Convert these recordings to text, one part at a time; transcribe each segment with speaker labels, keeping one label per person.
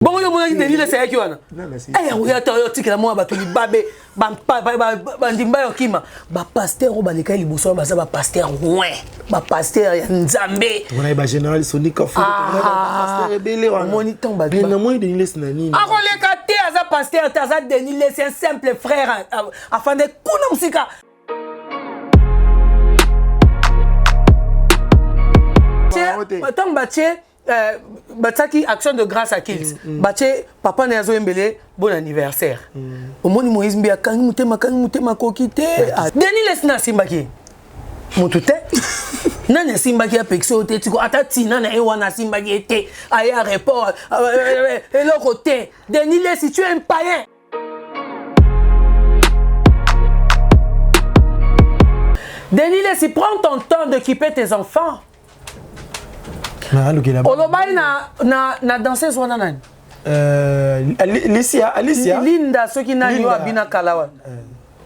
Speaker 1: Bon, on a dit Denis c'est qui wana. Eh, on a théorie que la moi batuli babé, bandimba yokima, ba pasteur o baleka liboso ba ba pasteur ouais, ba pasteur ya Nzambe.
Speaker 2: On a ba général Sonic Kafu, pasteur ebele wana.
Speaker 1: Moni tomba.
Speaker 2: Mais na moi Denis na nini.
Speaker 1: Ah, on les caté à pasteur, à Denis c'est un simple frère afin de kuna musika. Attends, Bataki action de grâce à Kills. Baché papa Nazo Mbele bon anniversaire. Au moni Moïse Mbia kangi mutema kokite. Denis lesna simbaki. Mutute. Nana simbaki a pexo te tiko atati nana e wana simbaki te. Aya report et le côté. Denis les si tu es un païen. Denis les si prends ton temps d'occuper tes enfants. Olobai na danseuse wana nani?
Speaker 2: Alicia.
Speaker 1: Linda soki nani wa bina kalawa.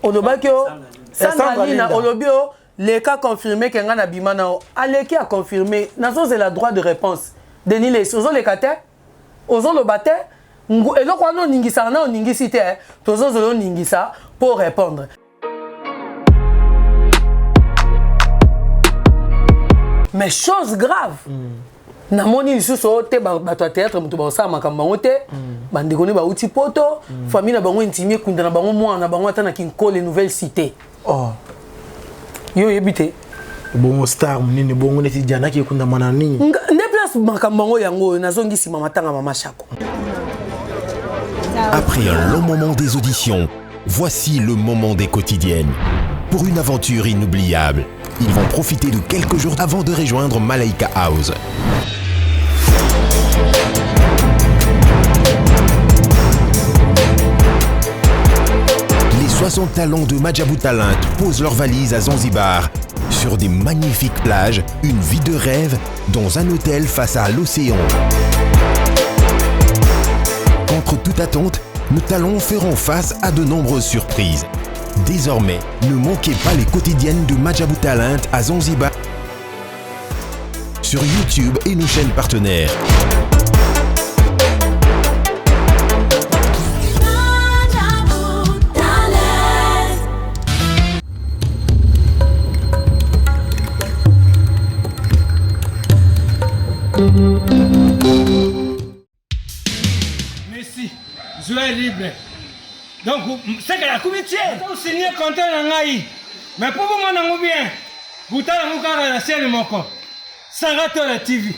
Speaker 1: Olobai kyo Sandra Lina olobio les cas confirmés que ngana bimana aleki a confirmé nazo c'est la droit de réponse. Denis les ozo le kate ozo lo bate eloko wana ningisa na ningisi te tozo zo ningisa pour répondre. Mais chose grave. Na moni lisusu te bato théâtre mutu ba osama makambango te bandeko ne ba uti poto famille na bango intimi kunda na bango mwana bango ata na kinkole nouvelle cité. Oh. Yo yebite.
Speaker 2: Bongo star munene bongo neti jana ki kunda mana nini.
Speaker 1: Ne place makambango yango nazongisi mama tanga mama Chako.
Speaker 3: Après un long moment des auditions, voici le moment des quotidiennes. Pour une aventure inoubliable, ils vont profiter de quelques jours avant de rejoindre Malaika House. Les 60 talents de Madjabou Talent posent leurs valises à Zanzibar, sur des magnifiques plages, une vie de rêve, dans un hôtel face à l'océan. Contre toute attente, nos talents feront face à de nombreuses surprises. Désormais, ne manquez pas les quotidiennes de Madjabou Talent à Zanzibar sur YouTube et nos chaînes partenaires.
Speaker 4: Merci, joie libre. Donc, c'est que la comité, vous signez contrat dans l'AI. Mais pour vous, moi, bien, vous avez la scène de mon corps. Sarato la TV.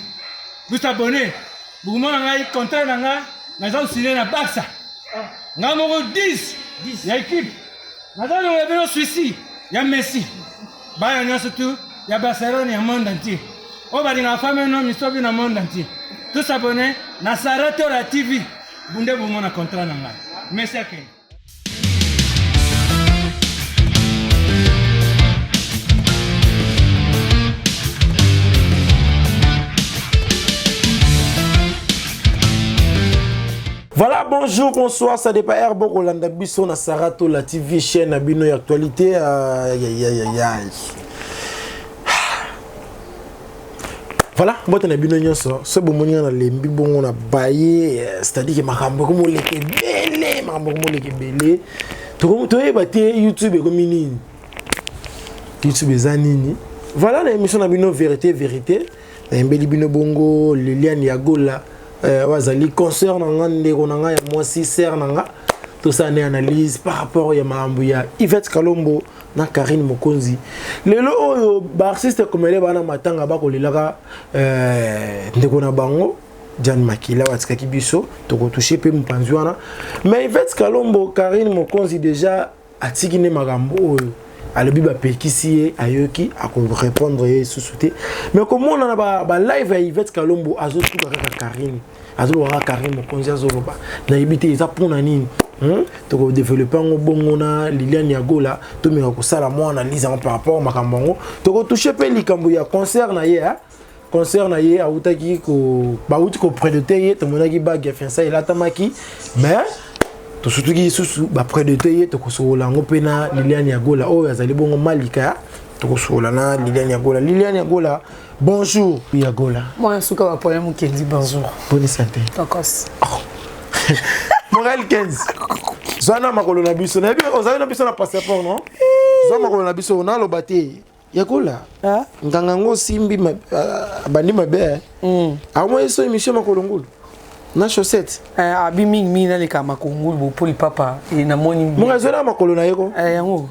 Speaker 4: Vous abonnez. Vous avez contrat dans l'AI. Nous avons signé la Barça. Nous avons 10. Il y a équipe. Nous avons Suisse. Il y a Messi. Il y a surtout. Il y a Barcelone, il y a le monde entier. On va dire la femme, non, mais sauver le monde entier. Tous abonnés. Dans Sarato la TV. Vous avez un contrat dans l'AI. Merci à vous.
Speaker 2: Voilà, bonjour, bonsoir, ça dépend Herbo Rolanda Bisso na Sarato la TV chaîne Abino actualité. Voilà, moi t'en as bien nyonso. Ce bon monia na lembi bon on a baillé, c'est-à-dire que makambo comme le kebele, makambo comme le kebele. To ebate YouTube comme nini. YouTube ezanini. Voilà la émission na Bino vérité. Na mbeli Bino bongo Liliane Yagola. Wazali concert nanga ndeko nanga ya mwasi ser nanga tout ça ne analyse par rapport ya mambo ya Yvette Kalombo na Karine Mokonzi lelo oyo ba artiste comme les bana matanga ba ko lelaka ndeko na bango Jan Makila watika kibiso to ko toucher pe mpanzi wana mais Yvette Kalombo Karine Mokonzi déjà atiki ne magambo oyo alobi ba pekisi ayoki ako répondre sous-souté mais comment on a ba live à Yvette Kalombo azotu ka Karine azoloba Karine Mokonzi azoloba na yebite eza pona nini to ko développer ngo bongo na Liliane Yagola to meka ko sala mo analyse par rapport makambo to ko toucher pe likambo ya concert na ye autaki ko ba uti ko près de teye to monaki bag ya fiança ela tamaki mais to surtout ki susu ba près de teye to ko sola ngo pena Liliane Yagola o azali bongo malika to ko sola na Liliane Yagola bonjour Yagola
Speaker 1: Moi suka ba poème qui dit bonjour
Speaker 2: bonne santé
Speaker 1: tokos
Speaker 2: Morel 15. Zana makolo na biso. Na biso ozali na biso na passeport non? Zana makolo na biso na lo baté. Yakola. Ah, ngangango simbi bandi mabe. Amo eso émission makolo ngulu. Na chaussette.
Speaker 1: Abi mingi na le kama kongulu bo poli papa e na moni.
Speaker 2: Mo zana makolo na yeko.
Speaker 1: Yango.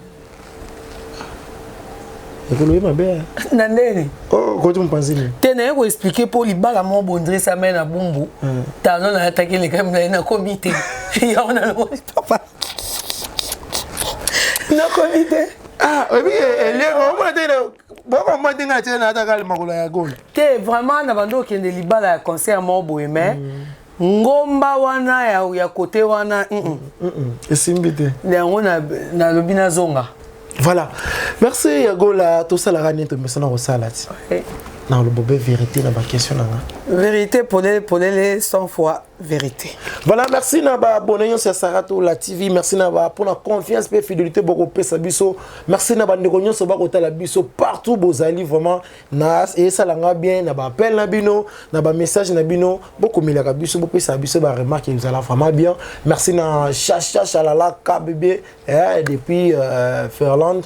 Speaker 2: Yakolo mabe.
Speaker 1: Na ndeni.
Speaker 2: Oh, ko tu mpanzini.
Speaker 1: Te na yeko expliquer pour li bala mo bondre sa main na bumbu. Ta non na attaquer les kam na comité. Ya on a le papa. Na comité.
Speaker 2: Ah, oui, elle est
Speaker 1: vraiment na bando kende libala ya concert mo boye mais ngomba wana ya côté wana
Speaker 2: esimbite
Speaker 1: yango na lobina zonga.
Speaker 2: Voilà, merci Yagola to sala rani to mesona ko sala ti na le bobé vérité na ba question na
Speaker 1: vérité pour les 100 fois vérité.
Speaker 2: Voilà, merci na ba abonné sur Sarato la TV, merci na ba pour la confiance et fidélité boko pesa biso, merci na ba ndeko so ba kota la biso partout bozali vraiment na et ça langa bien na ba appel na bino na ba message na bino boko milaka biso bo pesa biso ba remarque vous allez vraiment bien. Merci na chacha chalala KBB depuis Ferland,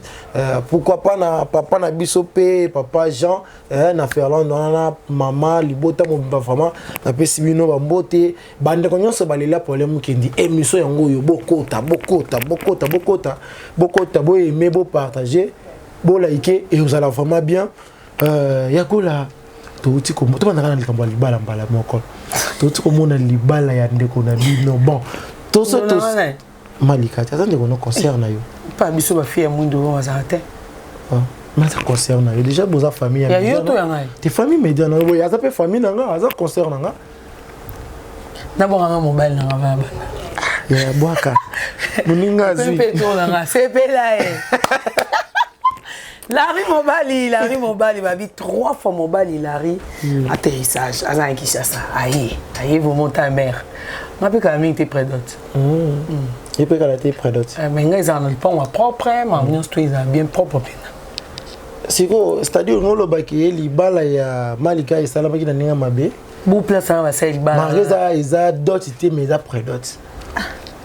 Speaker 2: pourquoi pas na papa na biso pe papa Jean na Ferland na maman libota mo vraiment na pesi bino ba mbote bande ko nyonso balela problème kendi émission yango yo bokota bo aimer bo partager bo liker et vous allez vraiment bien yakola to ti ko to bana na likambo libala mbala moko to ti ko mona libala ya ndeko na bino bon to so to malika attendez qu'on concerne yo
Speaker 1: pas biso ba fille mundo wa zate
Speaker 2: mais ça concerne yo déjà boza famille
Speaker 1: ya yo to yanga
Speaker 2: tes famille médiane no ya ça peut famille nanga ça concerne nanga
Speaker 1: d'abord un mobile na baba
Speaker 2: ya boaka muninga zi
Speaker 1: peto nanga c'est là Larry Mobali m'a vu 3 fois Mobali Larry atterrissage à Kinshasa aïe vous montez à mer m'a pas quand même été près d'autres
Speaker 2: il peut quand été près d'autres
Speaker 1: mais ils en ont pas propre mais on est bien propre.
Speaker 2: Siko c'est-à-dire ngolo baki libala ya malika isala baki na ninga mabe
Speaker 1: bu place na basai libala
Speaker 2: mareza eza dot ité mais après dot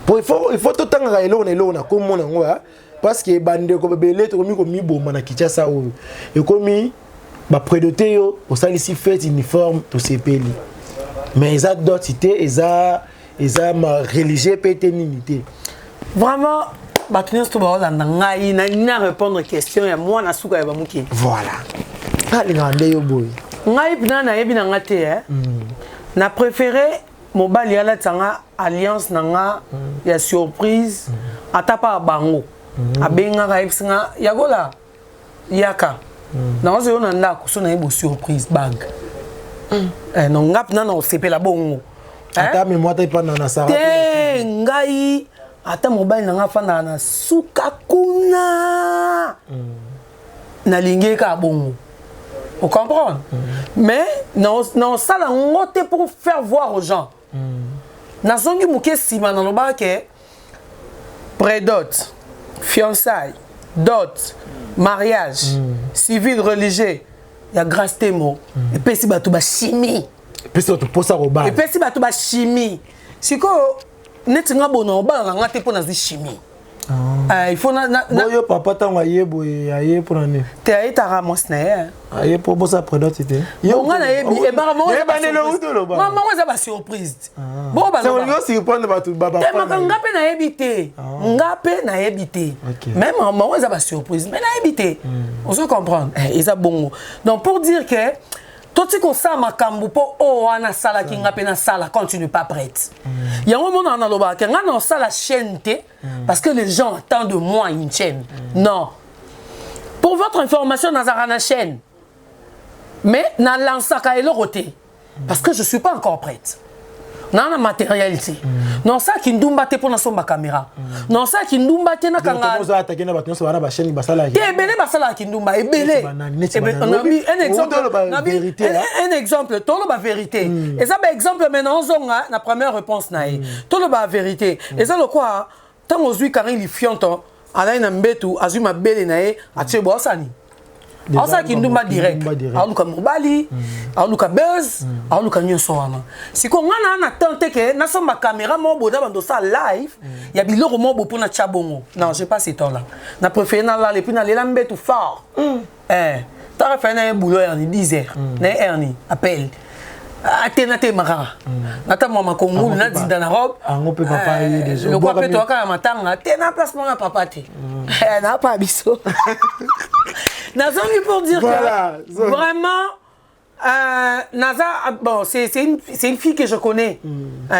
Speaker 2: pour il faut tout temps elo na comme mona ngwa parce que bande ko bebele to komi ko miboma na Kinshasa o e komi ba prédoté yo au salisi fête uniforme to sepeli mais eza dot ité eza ma religieux péténinité
Speaker 1: vraiment batunyos to ba na ngai na répondre question ya moi na suka ya bamuki
Speaker 2: voilà ali ngande yo boy
Speaker 1: ngai pina na yebi na ngate na préféré mobali ala tanga alliance nanga ya surprise atapa bango abenga ka ipsinga yagola yaka na ozo na ndako so na yebo surprise bag no ngap na no sepela bongo
Speaker 2: ata me moi ta pa na sara
Speaker 1: te ngai ata mobali nanga fanda na suka kuna na lingeka bongo. Vous comprenez? Mais non ça la ngote pour faire voir aux gens. Na zongi muke sima na loba ke prédot, fiançailles, dot, mariage, civil religieux, ya grâce témo. Et puis si batu ba chimie.
Speaker 2: Et puis c'est pour ça roba.
Speaker 1: Et puis si batu ba chimie. Siko netinga bona oba nga te pona zi chimie. Il faut
Speaker 2: boyo papa tango ayebo aye pour année
Speaker 1: te ayeta ramos na ye
Speaker 2: aye pour bossa prédot ité
Speaker 1: yo nga na yebi e ba mo
Speaker 2: ba ne lo uto ba
Speaker 1: maman za ba surprise bo ba
Speaker 2: ça on go surprendre ba tout baba
Speaker 1: te makanga pe na yebi te ngape na yebi te même maman za ba surprise mais na yebi te on se comprendre eza bongo donc pour dire que tout ce qu'on sait makambu po o wana sala ki ngape na sala quand tu n'es pas prête. Yango mona na loba ke ngana sala chaîne parce que les gens attendent de moi une chaîne. Non. Pour votre information nazara na chaîne. Mais na lansaka eloroté parce que je suis pas encore prête. Non la matérialité. Non ça qui ndumba te pona somba caméra. Non ça qui ndumba te na kanga.
Speaker 2: Vous attaquer na bato so wana ba chaîne basala.
Speaker 1: Te belé basala ki ndumba ebelé. On a mis un exemple. Un exemple, tout le vérité. Et ça, par exemple, maintenant, on a la première réponse. Tout le vérité. Et ça, le quoi, tant que Karin Lifianto, Alain Mbetou, Azuma Belenae, a tué Bossani. ça qui ndumba direct aluka mobali aluka buzz aluka nyonso wana siko ngana na tente ke na somba caméra mo boda bando ça live ya biloko mo bo pona chabongo non j'ai pas ce temps là na préféré na la et puis na lela mbetu fort t'as fait un boulot en 10 heures na erni appel atena te makara nata mama kongulu na dinda na robe
Speaker 2: on peut papa déjà
Speaker 1: le quoi peut toi ka matanga tena place mon papa te na pas biso Nazangi pour dire voilà, que vraiment Naza bon c'est une fille que je connais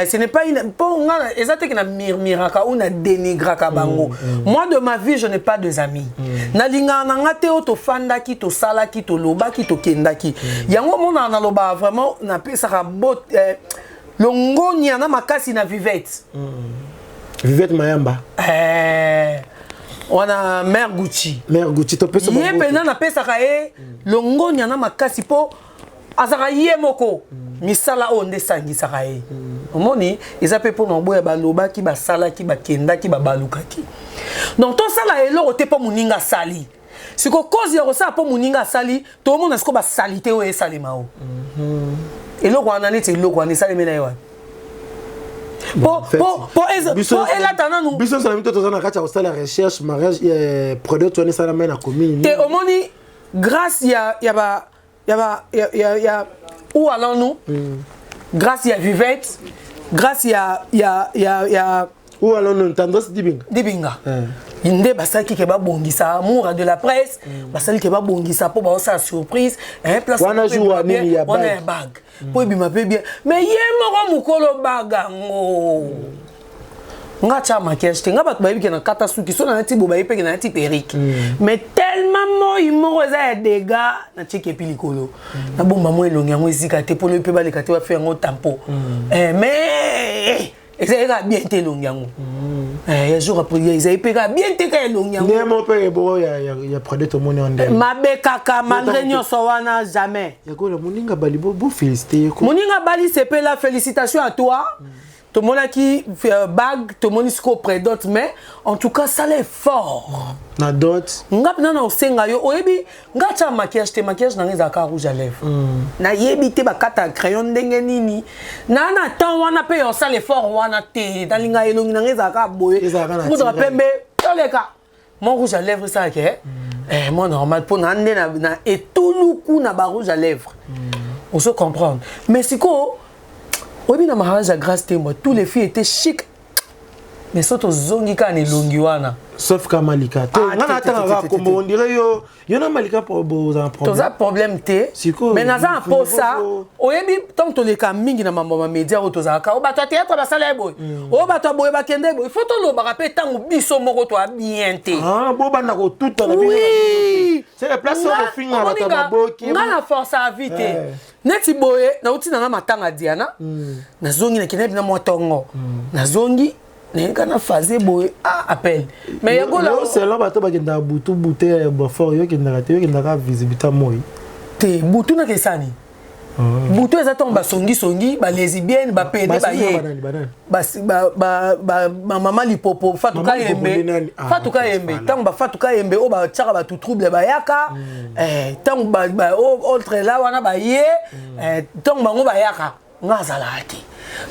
Speaker 1: ce n'est pas une bon exactement que na miraka ou na dénigraka bango moi de ma vie je n'ai pas de amis na linga na ngate to fanda ki to sala ki to loba ki to kendaki yango mona na loba vraiment na pesa ka bot longo na makasi na vivette
Speaker 2: Vivette Mayamba
Speaker 1: on a mère Gucci
Speaker 2: to pesa
Speaker 1: ye pena na pesa ka longo na makasi po azaka ye moko misala o nde sangisaka ye omoni eza pe po nomboya balobaki basalaki bakendaki babalukaki donc to sala eloko te po muninga sali siko cause ya kosala po muninga sali to mona siko basalite o esalema o eloko wana neti eloko wana esaleme na ye wana po elatana nous
Speaker 2: biso ça mito tozana kati ya kosala recherche mariage produit wana esalama na commune
Speaker 1: te omoni grâce ya où allons-nous grâce à Vivette grâce à
Speaker 2: où allons-nous tendance
Speaker 1: dibinga inde basaki ke ba bongisa amour de la presse basali ke ba bongisa po ba sa surprise place
Speaker 2: wana jour nini ya
Speaker 1: bag po bima pe bien mais yemo mukolo bagango nga cha makiage nga bat bayibi ke na kata suki so na ti bo bayipe ke na ti perike mais tellement mo za dégâts na tike pilikolo na bomba mo elongi yango ezika te polo pe ba le kate ba faire ngo tampo mais ezeka bien te elongi yango ya jour après ezeka bien te ka elongi yango
Speaker 2: ne mo pe bo ya produit to moni onde
Speaker 1: mabe kaka malgré nyonso wana jamais
Speaker 2: yakola moninga bali bo féliciter ko
Speaker 1: moninga bali c'est pe la félicitation à toi tout le monde qui fait bag, tout le monde qui auprès d'autres, mais en tout cas, ça l'est fort.
Speaker 2: Na d'autres.
Speaker 1: Ngap na na osenga yo oyebi ngacha maquillage te maquillage na ngeza rouge à lèvres. Na yebi te ba kata crayon ndenge nini. Na na temps wana pe yo ça l'effort wana te dalinga elongi na ngeza ka boye. Moudra pembe toleka. Mon rouge à lèvres ça ke moi normal pour na na etuluku na ba rouge à lèvres. On se comprendre. Mais siko oui, na mariage à grâce moi tous les filles étaient chic. Mais surtout zongi ka ne longi wana.
Speaker 2: Sauf ka Malika. Ngana tanga ko on dirait yo na Malika pour un problème.
Speaker 1: Toza problème te. Mais naza pour ça, oyebi tant to le ka mingi na mambo média o toza ka o ba to théâtre ba sala boy. O ba to boy ba kende boy. Faut to lo ba rappeler tant biso moko to bien te.
Speaker 2: Ah bo ba na ko tout na bien. C'est la place de fin na ba boki.
Speaker 1: Ngana force à vite. Neti boye na uti na matanga Diana. Na zongi na kinebi na motongo. Na zongi Nengana faze boy appel mais yago là
Speaker 2: c'est là bato bakenda butu bouté ba fort yo kenda te yo kenda visibilité moi
Speaker 1: te butu na kesani butu ezaton ba songi ba lesbienne ba pede ba ye ba mama lipopo fatuka yembe tant ba fatuka yembe o ba tchaka ba tout trouble ba yaka tant ba autre là wana ba ye tant bango ba yaka ngazala ati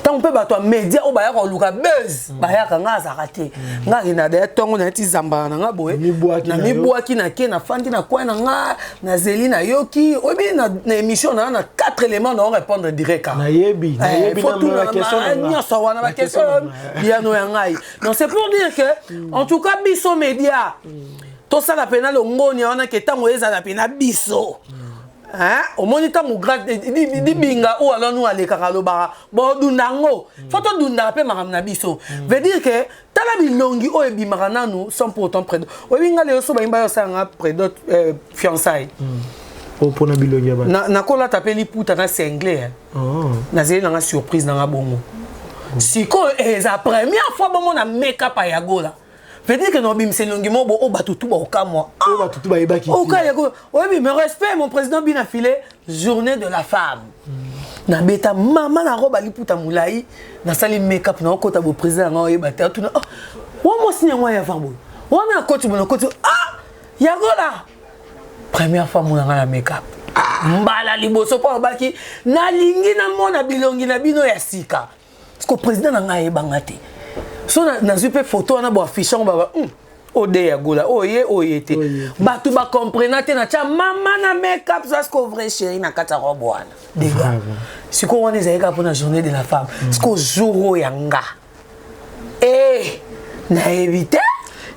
Speaker 1: tant pe ba to média o ba yaka luka buzz ba yaka ngazala ati ngakina de tongo na ti zamba na ngaboe na mibwaki na ke na fandi na kwa na nga na zeli na yoki obi na émission na 4 éléments na répondre direct
Speaker 2: na yebi
Speaker 1: na question na so wana ba question bien no ngai donc c'est pour dire que en tout cas biso média to ça la pena lo ngoni wana ke tango eza la pena biso hein au moniteur mo grade di binga ou alors nous aller kakaloba bo dundango photo dunda pe makamna biso veut dire que tala bilongi o ebimaka nanu sans pour autant près o binga le so ba imba yo sanga près d'autres fiançailles
Speaker 2: pour na bilongi ba
Speaker 1: na kola tapeli puta na singlé na zeli na surprise na bongo siko eza première fois bon na make up ya gola veut dire que non bim c'est longimo bo o batutu ba okamwa
Speaker 2: o batutu ba ebaki
Speaker 1: o ka yago oui mais respect mon président bien affilé journée de la femme na beta mama na roba liputa mulai na sali make up na okota bo président nga oyeba tuna wa mo sinya ngwa ya fambo wa na koti bono koti yago la première fois mon na make-up mbala liboso po baki na lingi na mona bilongi na bino ya sika parce que président na ngai bangate so na zupe photo na bo affiche on baba ode ya gola oyete batu ba comprendre te na cha mama na make-up ça ce que vrai chéri na kata robwana déjà siko on est aika pour la journée de la femme ce que jour yanga na éviter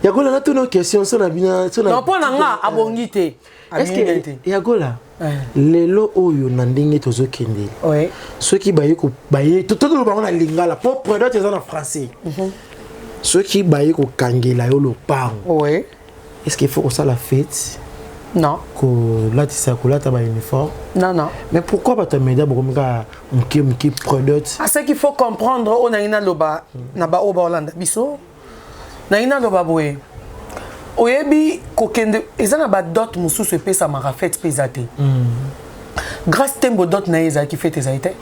Speaker 2: yagola na toutes nos questions sur la bina sur
Speaker 1: non pour nga abongité
Speaker 2: est-ce que yagola lelo oyo na ndenge tozokende
Speaker 1: oui
Speaker 2: ceux qui baye ko baye tout le monde na lingala pour produire ça en français ceux qui baye ko kangela yo le parent
Speaker 1: oui
Speaker 2: est-ce qu'il faut que ça la fête
Speaker 1: non
Speaker 2: ko là tu sais ko là ta ba uniforme
Speaker 1: non
Speaker 2: mais pourquoi pas ta média beaucoup mki produit
Speaker 1: ce qu'il faut comprendre on a ina loba na ba oba Hollande biso na ina loba boye oyebi kokende ezana ba dot mususu pesa mara fête pesate grâce tembo dot na eza ki fête ezate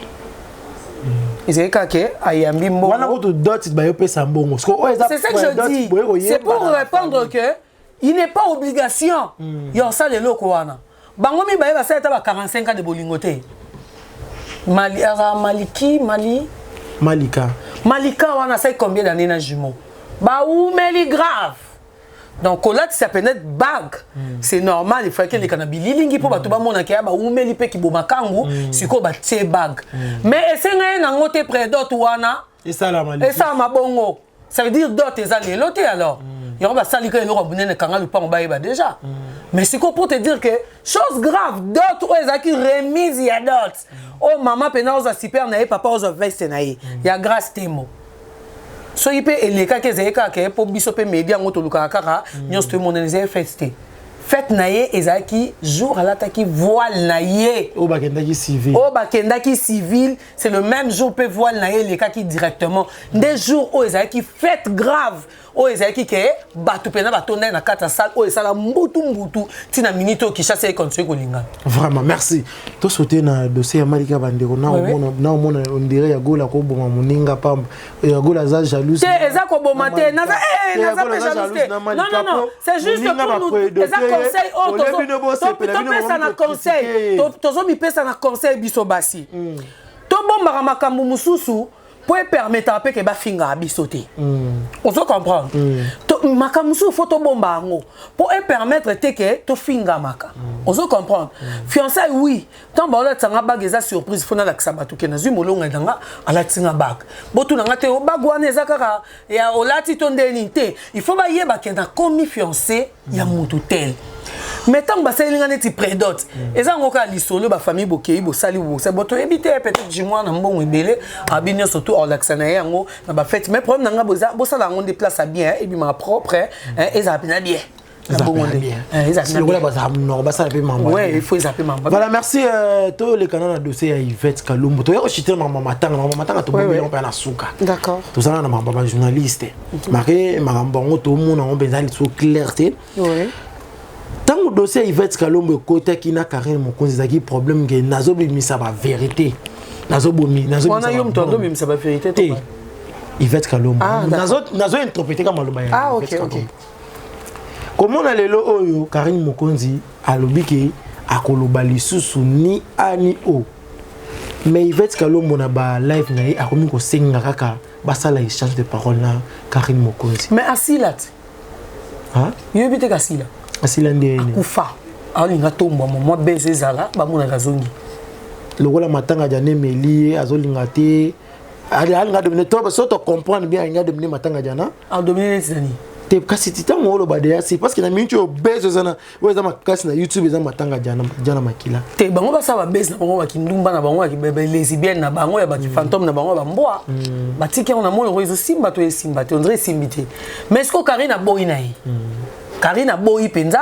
Speaker 1: ezeka ke ayambi mbo
Speaker 2: wana ko dot ba yo pesa mbongo
Speaker 1: c'est ça que je dis c'est pour répondre que il n'est pas obligation yo ça le loko wana bango mi ba ça ba 45 ans de bolingote Malika wana ça combien d'années na jumeau ba oumeli grave donc là ça peut être bague c'est normal il faut que les cannabis lingi pour bato ba mona ke ba oumeli pe ki bomakangu siko ba tie bague mais esenga na ngote près d'autres wana
Speaker 2: et ça la Malika
Speaker 1: et ça mabongo ça veut dire d'autres ezali loté alors il y a sali que le robine kanga le pan ba déjà mais c'est pour te dire que chose grave d'autres ezaki remise ya d'autres oh maman pena oza super na papa oza veste na il y a grâce temo so il peut eleka ke zeka ke po biso pe media ngoto luka kaka nyos to monaliser fête fête na ye ezaki jour alataki voile na ye
Speaker 2: o bakendaki civil
Speaker 1: c'est le même jour pe voile na ye eleka ki directement des jours o ezaki fête grave o ezaki ke batu pena batonda na kata salle o esala mbutu tina minute o kishasa e continue kolinga
Speaker 2: vraiment merci to sauter na dossier ya Malika Bandeko na on dirait ya gola ko boma muninga pamba ya gola za jalouse
Speaker 1: te eza ko boma te naza pe jalouse non c'est juste pour nous eza conseil o pesa na conseil tozo mi pesa na conseil biso basi to bomba makambu mususu pour permettre que ba finga bisoté on se comprendre to makamusu photo bomba ngo pour permettre que to finga maka on se comprendre fiançailles oui tant ba la tsanga bag eza surprise fona la ksabatu ke na zui molonga danga ala tsinga bag botu nanga te o bagwana eza kaka ya olati to ndeni te il faut ba yeba ke na komi fiancé ya mutu tel mais tant que ça il y a des prédotes et ça encore l'isolo ba famille bokei bo sali bo c'est boto éviter peut-être du mois na mbongo ebele abinyo surtout en l'accena yango na ba fête mais problème nanga bo sala on déplace bien et bien ma propre et ça bien bien
Speaker 2: ouais il faut zapper maman voilà merci to le canal dossier ya Yvette Kalumbu to ya chiter maman matanga to bon pa na suka
Speaker 1: d'accord
Speaker 2: to ça na maman journaliste marqué maman bongo to mona on bezali so clarté ouais tant que dossier Yvette Kalumbu côté qui na Karine Mokonzi zaki problème que nazo bimisa ba vérité nazo
Speaker 1: on a eu mtondo bimisa ba vérité
Speaker 2: Yvette Kalumbu nazo interpréter comme maloba
Speaker 1: ah OK
Speaker 2: comment on a lelo oyo Karine Mokonzi alobiki akoloba lisusu ni ani o mais Yvette Kalumbu na ba live na akomi ko senga kaka basala échange de paroles na Karine Mokonzi
Speaker 1: mais asilat
Speaker 2: hein
Speaker 1: yobite kasila
Speaker 2: asilande
Speaker 1: kufa alinga tomba mo beze zala ba mona kazongi
Speaker 2: lokola matanga jane meli azolinga te alinga dominer to so to comprendre bien alinga dominer matanga jana
Speaker 1: a dominer tani
Speaker 2: te kasi titango lo badea c'est parce que na minute o beze zana weza makasi na YouTube za matanga jana makila
Speaker 1: te bango ba sa ba beze na bango ba kindumba na bango ba lesbienne na bango ya ba fantôme na bango ba mboa ba tiki on a mo rezo simba to simba te on dirait simbité mais est-ce que Karine a boyi na yi Karine a boyi penza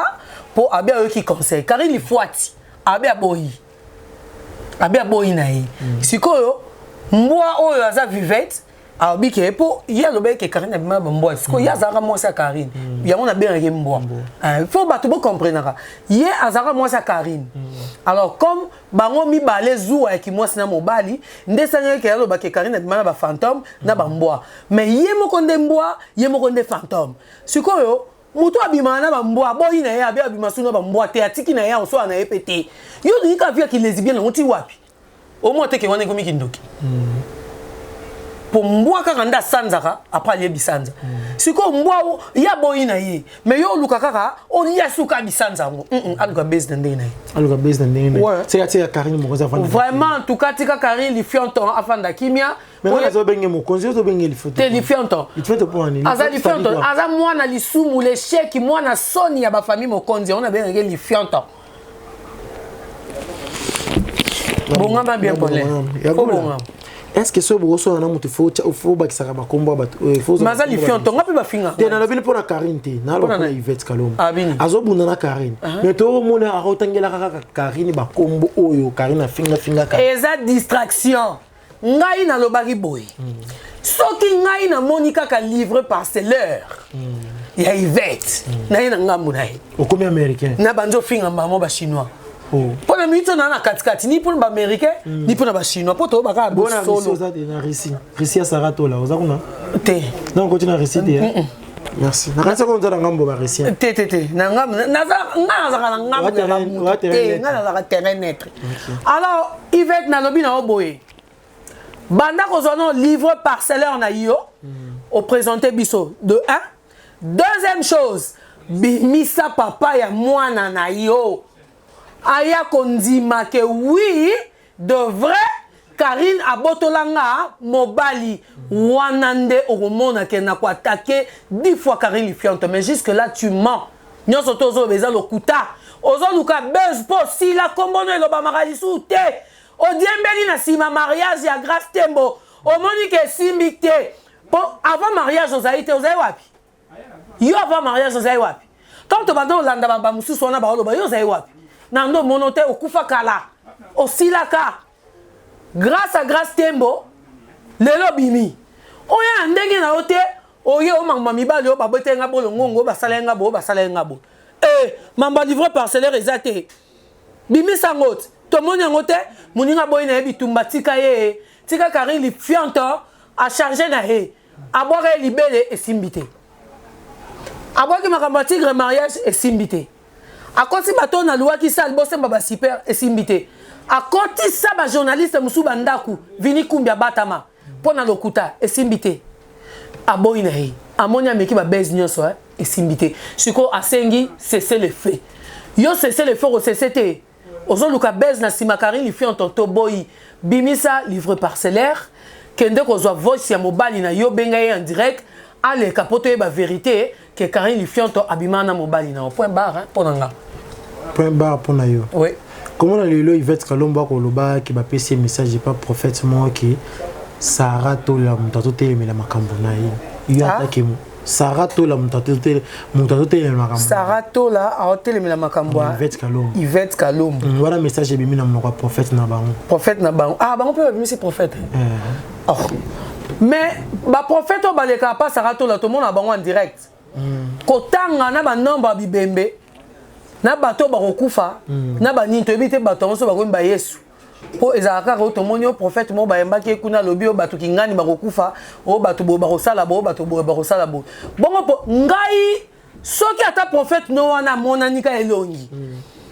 Speaker 1: pour abia qui conseil Karine lifuati abia boyi na yi sikoyo mboa oyo aza vivette abike po ya lobe ke Karine abima mboa siko ya zara mo sa Karine ya mona bien ke mboa faut bato bo comprendre ye azara mo sa Karine alors comme bango mi balé zuwa ki mo sina mobali ndesanga ke loba ke Karine abima ba fantôme na ba mboa mais ye mo konde mboa ye mo konde fantôme sikoyo Muto abimana ba mbwa boyi na ye abi abima suna ba mbwa te atiki na ye on so na epete. Yo ni ka via ki lesbienne on ti wapi. Au moins te ke wana komi kindoki. Pour mbwa kaka nda sanzaka après ye bisanza. Siko mbwa ya boyi na ye. Mais yo luka kaka on ya suka bisanza ngo. Aluka base na ndenge na ye.
Speaker 2: Aluka base na ndenge na ye. C'est ya Karine mokoza fanda.
Speaker 1: Vraiment en tout cas tika Karine li fianton afanda kimia.
Speaker 2: Mais on zo benge mokonzi zo benge li foto.
Speaker 1: Te li fianton.
Speaker 2: Il fait pour ani.
Speaker 1: Aza li fianton. Aza mwana li sumu le cheki mwana soni ya ba famille mokonzi on a bien li fianton. Bongamba bien polé. Faut bongamba.
Speaker 2: Est-ce que ce brosso na mutu faut bakisaka makombo ba faut
Speaker 1: maza li fianton ngapi ba finga.
Speaker 2: Te na la bile pour la Karine te. Na lo na Yvette Kalombo. Azobunda na Karine. Mais to mona arotangela kaka Karine ba kombo oyo Karine finga ka.
Speaker 1: Eza distraction. Ngai na lobaki boy. Soki ngai na Monica ka livre parcellaire. Ya Yvette. Na ina ngambu na ye.
Speaker 2: Okomi américain.
Speaker 1: Na banjo finga mamo ba chinois. Pour la minute na katikati ni pour ba américain ni pour ba chinois pour to ba ka
Speaker 2: solo. Na Russie Sarato là ozakuna.
Speaker 1: Te.
Speaker 2: Non continue na Russie te. Merci. Na kanisa ko nzala ngambo ba Russie.
Speaker 1: Te. Na ngambo na za ngambo. Te na za terrain net. Alors Yvette na lobi na oboye. Banda kozona livre parcellaire na yo au présenter biso de 1. Deuxième chose, bimisa papa ya mwana na yo. Aya kondima ke oui, de vrai, Karine abotolanga mobali wanande oromona ke na ko attaquer 10 fois Karine li fiante mais jusque là tu mens. Nyoso tozo beza lokuta. Ozo luka bez po si la kombono lo ba makalisu te. O diembeli na sima mariage ya Grace Tembo. O moni ke simbite. Avant mariage ozaite ozai wapi? Yo avant mariage ozai wapi? Quand to bando landa ba mususu wana ba oloba yo ozai wapi? Nando monote okufa kala. O silaka. Grâce à Grace Tembo lelo bimi. Oya ndenge na ote oye o mama mibali o babote nga bolo ngongo basalenga bo. Mamba livre parcellaire ezate. Bimi sangote. To moni ngote muninga boy na bitumba tika ye. Tika Karine li fianto a charger na he. Abore libele et simbité. Abore makamba tigre mariage et simbité. A konti bato na loi ki sal bosse baba super et simbité. A konti sa ba journaliste musu bandaku vini kumbia batama pona lokuta et simbité. Aboy na he. Amonia meki ba base nyonso et simbité. Siko asengi cesser le fait. Yo cesser le fait au CCT. Ozo luka base na sima Karine li fianto to boy bimisa livre parcellaire. Kende ko zo voice ya mobali na yo benga ye en direct ale kapoto e ba vérité que Karine li fianto abimana mobali na point barre pour nga
Speaker 2: point barre pour na yo.
Speaker 1: Oui.
Speaker 2: Comment na lelo Yvette Kalombo ko loba ki ba pesi message pas prophète moi ki Sarah to la mutato te me la makambo na yi. Yo attaque mo Sarah to la mutato te me la makambo. Sarah
Speaker 1: to la a hotel me la makambo. Yvette Kalombo.
Speaker 2: Voilà message bimi na monoko prophète na bango.
Speaker 1: Prophète na bango. Ah bango peut bimi c'est prophète. Oh. Mais ba prophète o baleka pas Sarah to la tout monde na bango en direct. Kotanga na ba nombre bibembe. Na bato ba kokufa, na ba ninto ebite bato so ba ko mba Yesu. Po ezaka ko to monyo prophète mo ba yamba ke kuna lobi o bato kingani ba kokufa, o bato bo ba ko sala bo, bato bo ba ko sala bo. Bongo po ngai soki ata prophète no wana monanika elongi.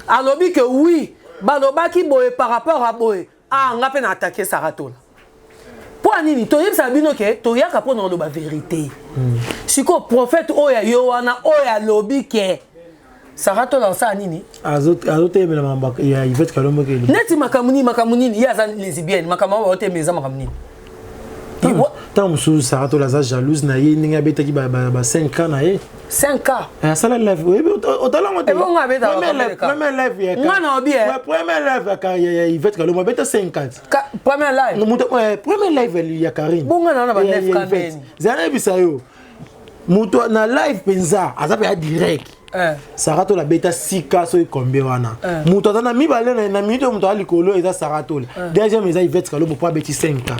Speaker 1: Alobi que oui, ba lobaki boye par rapport à boye. Ah ngape na attaquer Saratola. Po anini to yebisa bino ke to yaka po na loba vérité. Siko prophète oya yo wana oya lobi ke Saratola osa nini?
Speaker 2: Azote me la mamba ya Yvette Kalombo ke.
Speaker 1: Neti makamuni ya za lesbienne makama ba ote meza makamuni.
Speaker 2: Tant sous Saratola za jalouse na ye ninga beta ki ba 5 ans na ye.
Speaker 1: 5 ans.
Speaker 2: Ah ça la live. Oui, au talent on. Premier live ya.
Speaker 1: Ngana obi eh.
Speaker 2: Premier live ya Yvette Kalombo beta 5 ans.
Speaker 1: Premier live.
Speaker 2: Premier live ya Karine.
Speaker 1: Bonga na ba 9 ans.
Speaker 2: Zana bisayo. Muto na live penza azape ya direct. Saratola beta sika so ikombe wana. Muto tana mibale na minute muto alikolo eza Saratola. Deuxième eza Yvette Kalombo pour beti 5 ans.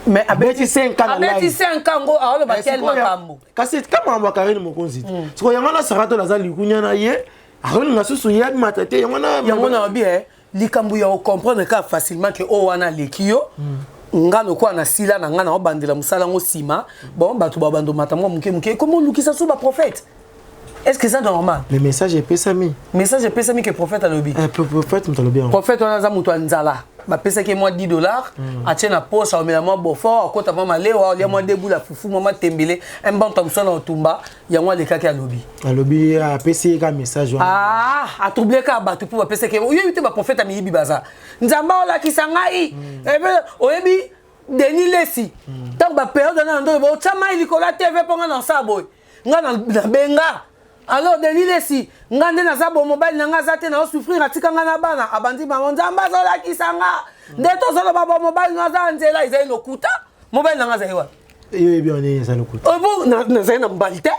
Speaker 1: Mais abeti
Speaker 2: 5 ans na live.
Speaker 1: Abeti 5 ans go aolo ba kel makambo.
Speaker 2: Kasi kama mwa Karine mokonzi. Siko yangana Saratola za likunya na ye. Aroni ngasusu ye matate yangona
Speaker 1: obi likambu ya comprendre ka facilement que o wana lekio. Ngalo kwa na sila na ngana obandela musala ngo sima. Bon batu ba bando matamwa muke comment lukisa so ba prophète. Est-ce que c'est normal?
Speaker 2: Le message est pesami.
Speaker 1: Message est pesami que prophète a lobby.
Speaker 2: Prophète me lobby.
Speaker 1: Prophète on a za muto nzala. Ba pesa ke moi $10. A tient na poche au moi bofort, kota mama lewa, il moi debout la fufu mama tembele, un bon Thompson en tumba, il y a moi les kaka lobby.
Speaker 2: A lobby a pesé ka message.
Speaker 1: Ah, a troublé ka ba tu pour pesa ke. Yo yute ba prophète a miyibi baza. Nzamba ola kisangai. Oyebi Denis Lesi. Tant ba période na ndo bo chama ilikola TV ponga na sabo. Nga na benga. Alors Denis Lesi, ngande na zabo mobile na nga zate na souffrir atika nga na bana abandi ba nzamba zola kisanga. Ndeto zola baba mobile na za nzela izai lokuta. Mobile na nga zaiwa.
Speaker 2: Yo bien ni ça lokuta.
Speaker 1: Bon na zai na mbalite.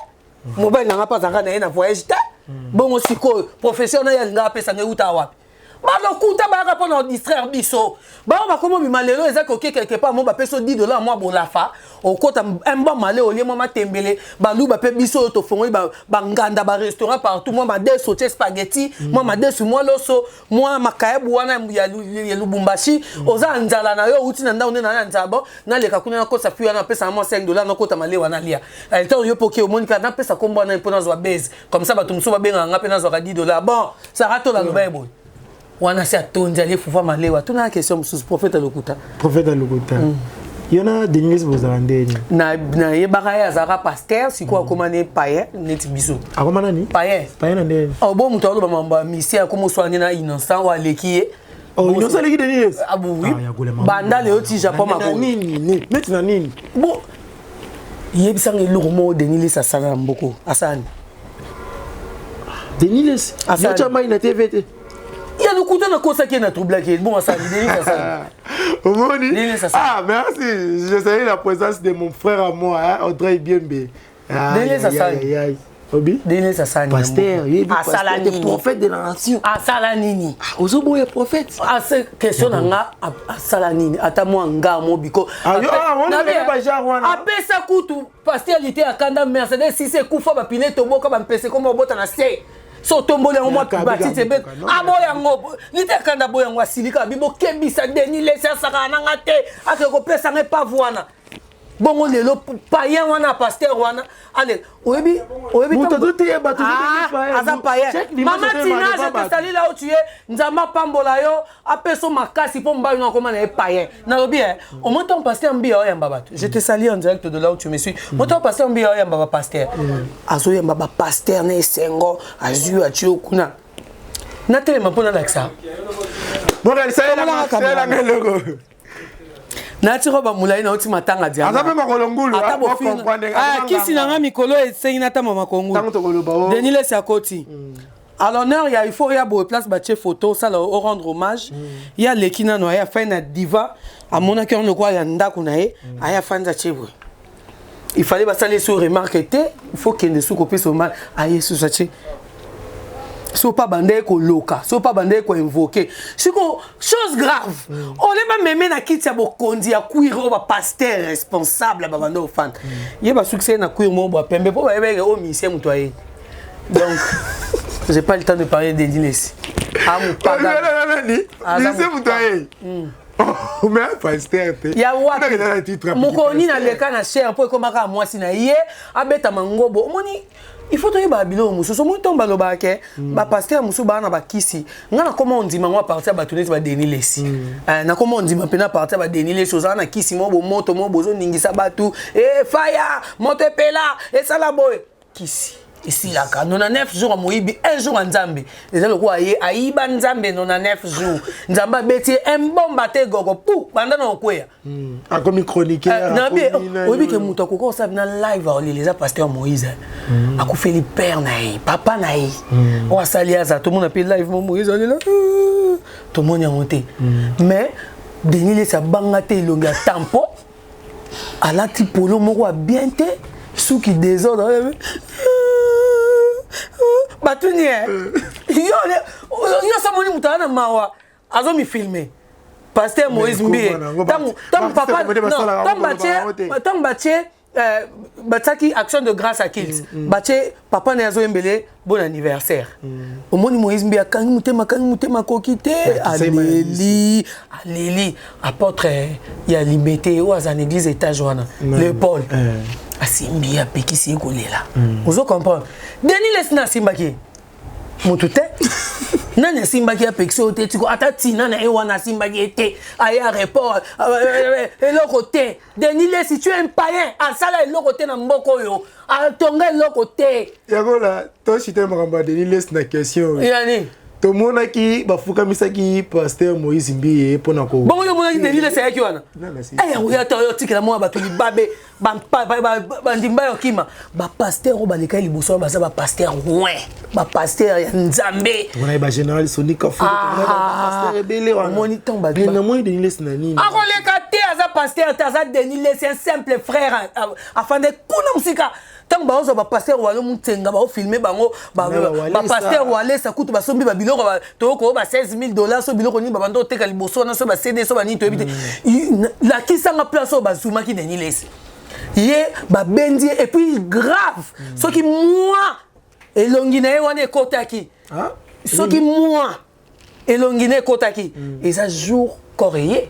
Speaker 1: Mobile na nga pa zanga na voyage te. Bon siko professionnel ya nga pesa ngeuta wapi. Ba lokuta ba ka pona distraire biso. Ba komo bi malelo eza ko quelque part mo ba peso $10 moi bolafa. Au kota un bon malé au lieu moi tembele ba lu ba pe biso to fongo ba nganda ba restaurant partout moi ba des sauté spaghetti moi ma des moi loso moi makaebu wana ya Lubumbashi oza nzala na yo uti na nda na nzabo na leka kuna na kosa fiwa na pesa moi $5 na kota malé wana lia etant yo poké au monika na pesa kombo na mpona zo base comme ça ba tumso ba benga nga pe na zo $10 bon ça rato la bible wana si atonzi ali fufa malewa tuna question mususu prophète lokuta
Speaker 2: yona Denis bozandeni
Speaker 1: na yebaka ya zaka pasteur siko akomane païen neti biso
Speaker 2: akomana ni
Speaker 1: païen
Speaker 2: na ndeni
Speaker 1: bon muto alo ba misia komo soigner na innocent wa lekiye
Speaker 2: innocent leki Denis
Speaker 1: oui banda le oti Japon mako
Speaker 2: nini neti na nini
Speaker 1: bon yebisanga eloko Denis sa sala mboko asani
Speaker 2: Denis yo chama ina TVT.
Speaker 1: Il y a le couteau de cosa qui est trouble qui est bon ça Denis ça.
Speaker 2: Ah merci, je salue la présence de mon frère à moi hein, Audrey Biembe.
Speaker 1: Denis ça.
Speaker 2: Obi
Speaker 1: Denis ça.
Speaker 2: Pasteur, il est pasteur, prophète de la nation.
Speaker 1: Ah Salanini.
Speaker 2: Ozobo est prophète.
Speaker 1: Ah c'est question nga Salanini. Ata moi nga mo biko.
Speaker 2: Ah on ne pas genre wana.
Speaker 1: Apesa kutu pasteur il était à Kanda Mercedes si c'est kufa ba pile toboka ba mpese comme bota na se. So tombole en moi bati tebe aboya ngo lite kanda boya ngo silika bibo kebisa Denis Lesi saka na ngate akeko pesa nge pavwana bongo lelo païen wana pasteur wana ale oyebi
Speaker 2: muto dote ya bato
Speaker 1: aza païen mama tina je te salue là où tu es nzamba pambola yo apeso makasi po mbayo na koma na païen na lobi au moins ton pasteur mbia ya mbaba je te salue en direct de là où tu me suis mon pasteur mbia ya mbaba pasteur azo ya mbaba pasteur na esengo azu atio kuna na telema pona laksa
Speaker 2: mona ça la logo
Speaker 1: na tiro ba mulai na oti matanga dia
Speaker 2: azape makolongulu
Speaker 1: kisi na nga mikolo esengi na tama makongu Denis Lesi akoti à l'honneur il faut ya bo place ba che photo ça le rendre hommage il y a lekina no ya fa na diva à mon cœur no kwa ya ndako na ye aya fanza chebwe il fallait ba saler sur remarque était il faut qu'il ne sous copie sur mal aye sous sache so pas bandé ko loka so pas bandé ko invoquer siko chose grave on est pas même na kiti ya bokondi ya kuiro ba pasteur responsable ba bando fan ye ba succès na kuiro mo ba pembe po ba ebe o mission mutoye donc j'ai pas le temps de parler de Denis Lesi amu paga
Speaker 2: mission mutoye mais pasteur
Speaker 1: ya wapi mukoni na leka na cher po ko maka mwasi na ye abeta mangobo moni il faut toyeba bilo mususu mo tomba lo ba ke ba pasteur musu ba na ba kisi ngana comment on dit mangwa partir ba tunesi ba Denis Lesi na comment on dit ma pena partir ba Denis Lesi oza na kisi mo bo moto mo bozo ningisa batu fire moto pela sala boy kisi ici là 99 jours moyibi un jour nzambe les le quoi aiba nzambe 99 jours nzamba beti mbomba te gogo pou banda na okwea
Speaker 2: a comme chroniqueur
Speaker 1: na bi obi ke muto ko sa na live on les pasteur Moïse a ko fait le père naï papa naï on a sali za tout le monde appelle live Moïse on est là tout le monde est monté mais Denis Lesi banga te longa tempo à la tipolo moko bien te sous qui désordre batuni yo samoni mutana mawa azo mi filmer pasteur Moïse Mbie tam papa non tam bache bataki action de grâce à Kills bache papa na Zoembele bon anniversaire omoni Moïse Mbia kangi mutema kokite aleli apôtre ya liberté ou à l'église étage wana le Paul asimbi apekisi kolela ozo comprendre Denis Lesna simbaki mutute nani simbaki apekisi oteti ata tina na ewana simbaki ete aya report eloko te Denis Les si tu es un païen asala eloko te na mboko yo atonga eloko te
Speaker 2: yakola to chite makamba Denis Les na question
Speaker 1: yani
Speaker 2: to mona ki bafuka misaki pasteur Moïse Mbiye pona ko
Speaker 1: bon yo mona ki Denis Les ayaki wana ya to yo tikela mo bato libabe bandimba yo kima ba pasteur o baleka liboso ba za ba pasteur ouais ba pasteur ya Nzambe
Speaker 2: on ba général Sonika fu ba pasteur ebele wana
Speaker 1: moni ton ba
Speaker 2: na moi Denis Les na nini
Speaker 1: akoleka te aza pasteur aza Denis Les un simple frère afin de kuna musika tant ba ozo ba pasteur walo mutenga ba filmer bango ba pasteur wale sa kutu ba sombi ba biloko ba to ko ba $16,000 so biloko ni ba bando teka liboso na so ba CD so ba ni to ebite la kisanga place so ba zuma ki Denis Les ye ba bendi et puis grave ce qui moi elongina wana ekotaki ce qui moi elongina ekotaki et ça jour coréen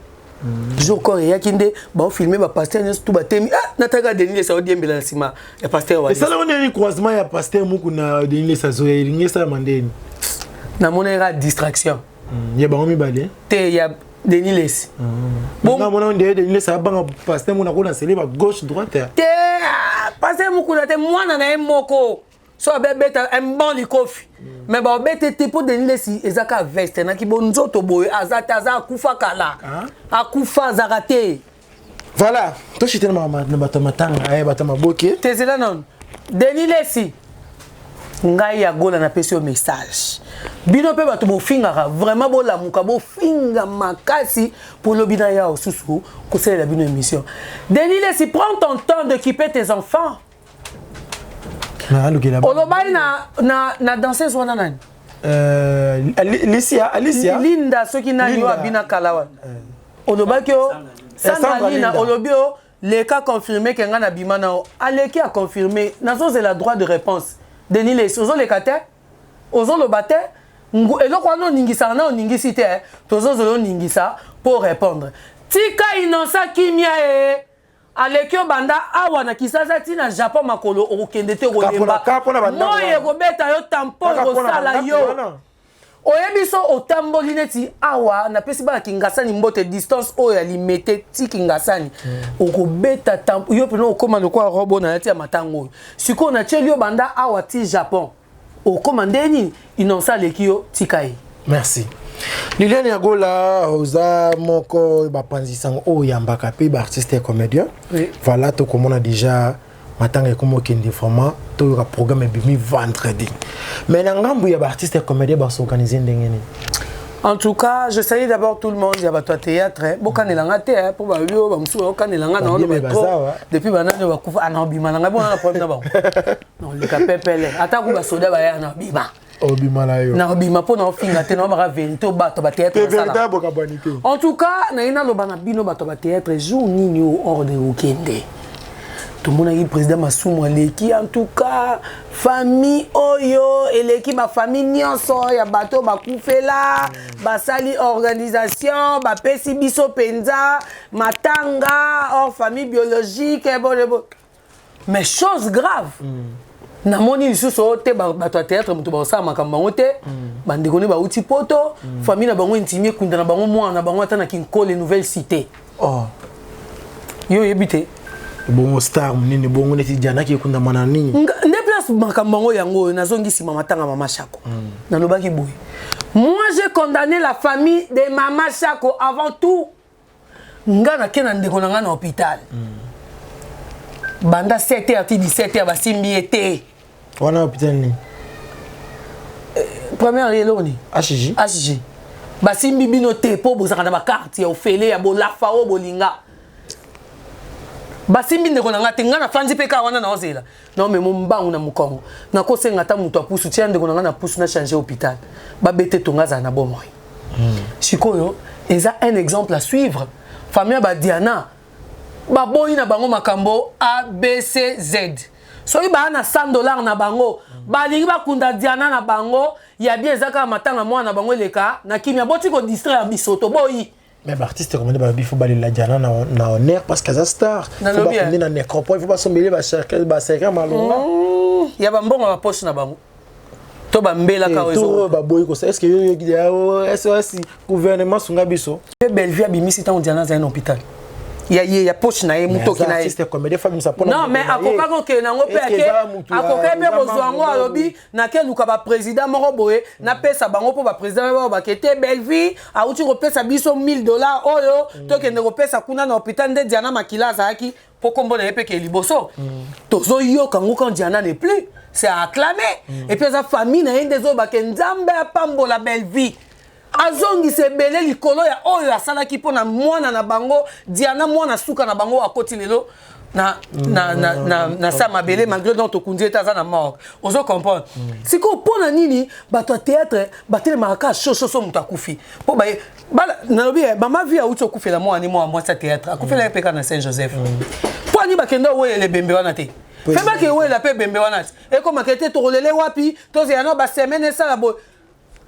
Speaker 1: jour coréen kinde ba filmer ba pasteur tout ba temi nataka Denis Les sa odiembela sima ya pasteur wa
Speaker 2: ça là on est croisement ya pasteur muku na Denis Les azo ringe sa mandeni
Speaker 1: na monera distraction
Speaker 2: ya ba ngomi bale
Speaker 1: te ya Denis Les
Speaker 2: bon on Denis Les a banga pasteur mona ko na sele ba gauche droite
Speaker 1: te pasteur muku na te mwana na moko so beta un bon likofi mais ba bete te pour Denis Les ezaka veste na ki bonzoto boy azata za kufa kala akufa zarate
Speaker 2: voilà to chite na matanga ay batama boke
Speaker 1: tezela non Denis Les ngai ya gola na pesi au message bino pe bato bo finga vraiment bo la muka bo finga makasi pour le bina ya osusu ko c'est la bino émission Denis Les prends ton temps d'occuper tes enfants olobai na danseuse wana nani
Speaker 2: Alicia
Speaker 1: Linda soki nani yo abina kalawa olobaki yo Sandrina olobio le cas confirmé que ngana bimana aleki a confirmé nazo c'est la droit de réponse Denis Les ozo le kate ozo lo bate eloko wana ningisa na ningisi te tozo zo ningisa pour répondre tika inosa kimia aleki banda awa na kisasa tina Japon makolo okende te kolemba moye kobeta yo tampon kosala yo oyebiso otamboli neti awa na pesi ba kingasani mbote distance oyo alimete ti kingasani okobeta tampon yo peno okoma lokwa robo na ti matango siko na cheli yo banda awa ti Japon okoma ndeni inonsa leki yo tikai
Speaker 2: merci Liliane Yagola oza moko bapanzisango o yambaka pe ba artiste et comédien voilà to comme on a déjà matanga comme kende format to le programme bimi vendredi mais na ngambu ya ba artiste et comédien ba s'organiser ndengeni
Speaker 1: en tout cas je salue d'abord tout le monde ya ba to théâtre bokanelanga te pour ba yo ba musu bokanelanga na lo depuis banane ba kufa na bima na ngabo na problème na ba non le kapepele ataku ba soda ba ya na bima na bima po na finga te na ba vérité bato ba théâtre sala en tout cas na ina lo bana bino bato ba théâtre jour nini hors de weekend tout le monde a président Masumu Aleki en tout cas famille oyo eleki ba famille nyonso ya bato ba kufela ba sali organisation ba pesi biso penza matanga hors famille biologique bon mais chose grave na moni lisusu te bato théâtre mutu ba sa makamba ngote bandeko ba uti poto famille na bango intimie kunda na bango mwana bango atana kinkole nouvelle cité yo yebite
Speaker 2: bon star nini bongo neti jana ki kunda mana nini
Speaker 1: ne place makambango yango nazongisi mama tanga mama Chako na lobaki boy moi j'ai condamné la famille de mama Chako avant tout ngana kena ndeko na ngana hôpital banda 7h ti 17h basimbi été
Speaker 2: wana hôpital ni
Speaker 1: première eloni HJ basimbi bino te po bozaka na ba carte ya ofele ya bolafa o bolinga basimbi ndeko na ngate ngana fanzi peka wana na ozela non mais mon bangu na mukongo na ko senga ta mutu apusu tia ndeko na ngana pusu na changer hôpital ba bete tonga za na bomoy sikoyo eza un exemple à suivre famille ba Diana baboyi na bango makambo ABCZ soki ba na $100 na bango balingi bakunda Diana na bango ya bien ezaka matanga mwana bango leka na kimia boti ko distraire bisoto boyi.
Speaker 2: Mais l'artiste comme il faut baler la Diana na honneur parce qu'elle est star. Il faut pas qu'on na nécropole, il faut pas sombrer ba cercle malonga.
Speaker 1: Ya ba mbongo ba poche na bango. To ba mbela ka wezo.
Speaker 2: To ba boyi ko est-ce que yo SOS gouvernement sunga biso.
Speaker 1: Bellevue abimisi tant Diana za un hôpital. Il y a poche na ye muto ki na ye. Non mais akoka ko ke nango pe ake akoka pe bozwango alobi na ke luka ba président moko boye na pesa bango po ba président ba kete Bellevue a uti ko pesa biso $1000 oyo to ke ndeko pesa kuna na hôpital nde Diana Makila zaki po kombo na ye pe ke liboso tozo yo kango quand Diana n'est plus c'est acclamé et puis sa famille na ye ndezo ba ke nzambe apambola Bellevue azongi se belé likolo ya oyo asalaki pona mwana na bango Diana mwana suka na bango akoti lelo na sa mabele malgré donc tokundi etaza na mort ozo comprendre siko pona nini bato théâtre batele maraka chochoso muta kufi po ba na lobi mama vie a uto kufela mwana moi sa théâtre akufela peka na Saint-Joseph po ani bakenda oyo le bembe wana te feba ke oyo la pe bembe wana e ko makete to rolele wapi to zeno ba semaine ça la bo.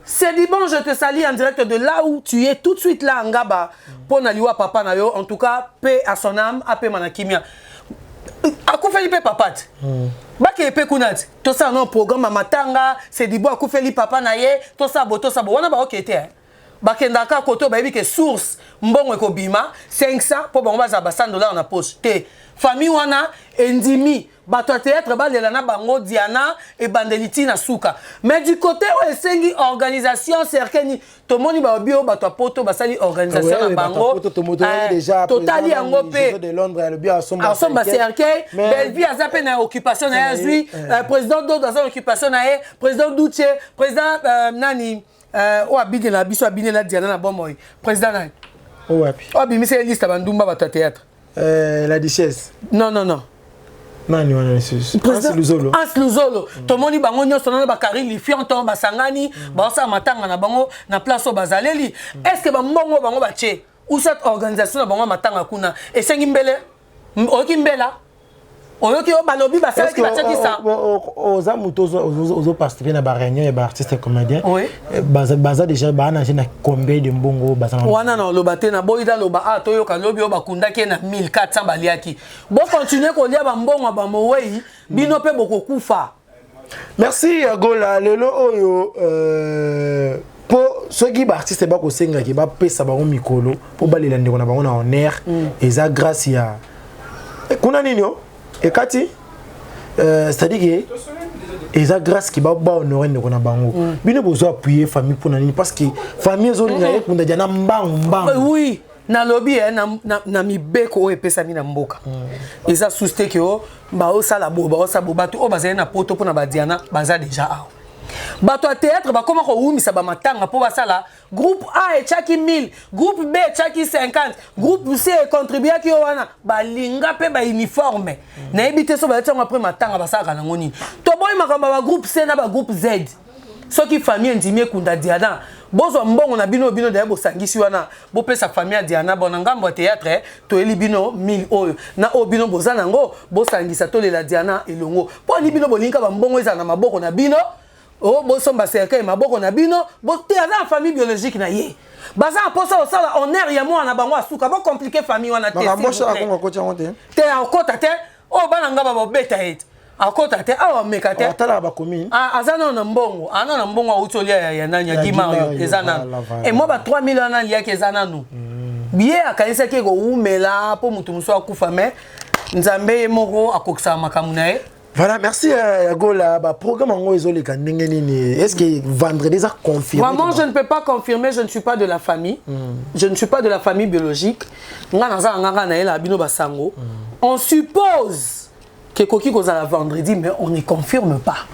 Speaker 1: C'est dit bon, je te salue en direct de là où tu es tout de suite là en Gaba. Pour Naliwa papa na yo, en tout cas, paix à son âme, à paix manakimia. Akoufeli pe papa. Baki pe kunat. Tout ça non programme à matanga, c'est dit bon akoufeli papa na ye, tout ça bo. Wana ba okete. Bakendaka koto ba ke source mbongo ekobima 500 pour bango ba za $100 na poche. Te famille wana endimi bato théâtre balela na bango Diana et bandeliti na suka. Mais du côté où esengi organisation cerkeni to moni ba bio bato poto basali organisation na bango
Speaker 2: déjà
Speaker 1: totali yango pe
Speaker 2: de Londres le bio asomba
Speaker 1: cerkei Bellevue azape na occupation na yazui président do dans occupation na e président Douche président nani o abide na biso abine na Diana na bomoy président nani
Speaker 2: o wapi
Speaker 1: o bimise liste bandumba bato théâtre
Speaker 2: la duchesse
Speaker 1: non
Speaker 2: nani wana Luzolo
Speaker 1: Luzolo to moni bango nyonso na ba Karili Fianton ba sangani ba sa matanga na bango na place bazaleli est-ce que ba mbongo bango ba che ou cette organisation na bango matanga kuna esengi mbele oki mbela oyoki o balobi ba sala ki ba teki sa
Speaker 2: oza mutozo ozo participer na ba réunion ya ba artiste comédien baza déjà ba na combien de mbongo baza
Speaker 1: wana na lobate na boida loba to yoka lobi o bakunda ke na 1400 baliaki bo continuer ko lia ba mbongo ba mowei bino pe bokokufa.
Speaker 2: Merci Gola lelo oyo po soki ba artiste ba ko senga ki ba pesa bango mikolo po balela ndeko na bango na honneur eza grâce ya kuna nini yo et Kati, c'est-à-dire que ils ont grâce qui va honorer nos bango. Bien besoin appuyer famille pour nani parce que famille zone na pour na mbang.
Speaker 1: Oui, na lobby na mi beko e pesa mi na mboka. Ils ont sousté que o ba o sala bo ba o sa bo ba to o bazana na poto pour na ba Diana baza déjà awa. Bato théâtre ba comment ko umisa ba matanga po basala groupe A et chaki 1000 groupe B chaki 50 groupe C contribuer ki wana ba linga pe ba uniforme na ebité so ba tanga après matanga basaka na ngoni to boy makamba ba groupe C na ba groupe Z soki famille ndimie kunda Diana bozo mbongo na bino de bo sangisi wana bo pesa famille Diana bona ngambo théâtre to eli bino 1000 oyo na obino bozana ngo bo sangisa to la Diana elongo po ni bino bolinka ba mbongo eza na maboko na bino. Oh, bon, son bassin, maboko na bino, bon, t'es en famille biologique na ye. Baza posa osala honneur ya moi na bango asuka, bon compliqué famille wana tester.
Speaker 2: Ba mosha akonga kocha ngote.
Speaker 1: Te akota te, oh bananga ba beta et. Akota te, awa mekate.
Speaker 2: Atala ba commune.
Speaker 1: Azana na mbongo, ana na mbongo autolia ya nanya Gimario, ezana. Et moi ba 3000 ana liya ke ezana nu. Bien akanisa ke go umela po mutu muso akufa me. Nzambe moko akokisa makamuna e.
Speaker 2: Voilà, merci Gola. Bah, programme en est-ce que vendredi ça confirmé?
Speaker 1: Vraiment, je ne peux pas confirmer, je ne suis pas de la famille. Je ne suis pas de la famille biologique. On suppose que Koki Kozala vendredi, mais on ne confirme pas.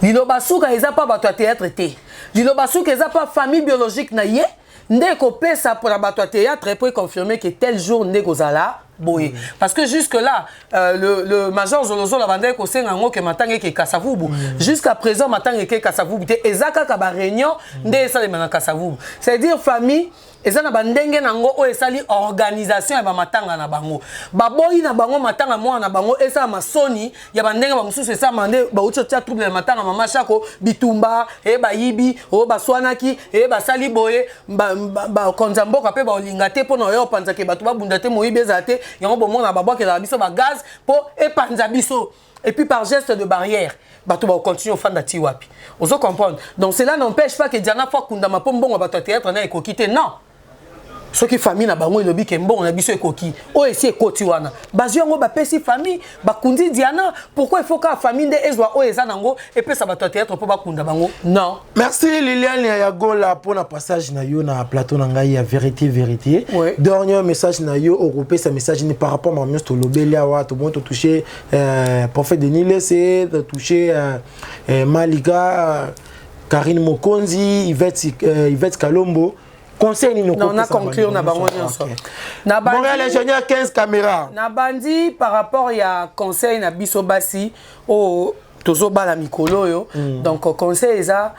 Speaker 1: Lilobasuka ils a pas bateau théâtre été. Lilobasuka ils a pas famille biologique naïe. Ndeko pesa pour la bateau théâtre pour confirmer que tel jour Ndeko Zala. Boy. Parce que jusque-là, le major Zolozo la bandé ko sengango ke matange ke Kasavubu. Jusqu'à présent matange ke Kasavubu te ezaka ka ba réunion ndé ça les mana Kasavubu. C'est-à-dire famille eza na bandenge nango o esali organisation ya ba matanga na bango baboyi na bango matanga mwa na bango esa masoni ya bandenge ba mususu esa mande ba ucho tia trouble matanga mama shako bitumba ba yibi o baswanaki ba sali boye ba konzamboka pe ba olinga te pona yo panza ke batu ba bunda te moyibe zate yango bo mona ba boke la biso ba gaz po panza biso et puis par geste de barrière bato ba continuer au fanda ti wapi ozo comprendre donc cela n'empêche pas que Diana fois kunda ma pombongo bato théâtre na ekokite non ce qui famille na bango elobi ke mbongo na biso ekoki o esi ekoti wana bazio yango ba pesi famille bakundi Diana pourquoi il faut que famille de ezwa o eza nango et puis ça bato théâtre pour bakunda bango non.
Speaker 2: Merci Liliane Yagola pour na passage na yo na plateau na ngai ya vérité
Speaker 1: oui.
Speaker 2: Dernier message na yo européen sa message ni par rapport à to lobelia wa to bon to toucher prophète Denis Lessé de toucher Malika Karine Mokonzi Yvette Kalombo. Conseil nous
Speaker 1: on a conclu on a bango nyonso
Speaker 2: na bandi Montréal ingénieur 15 caméras
Speaker 1: na bandi par rapport ya conseil na biso basi o tozo bala mikolo yo donc conseil eza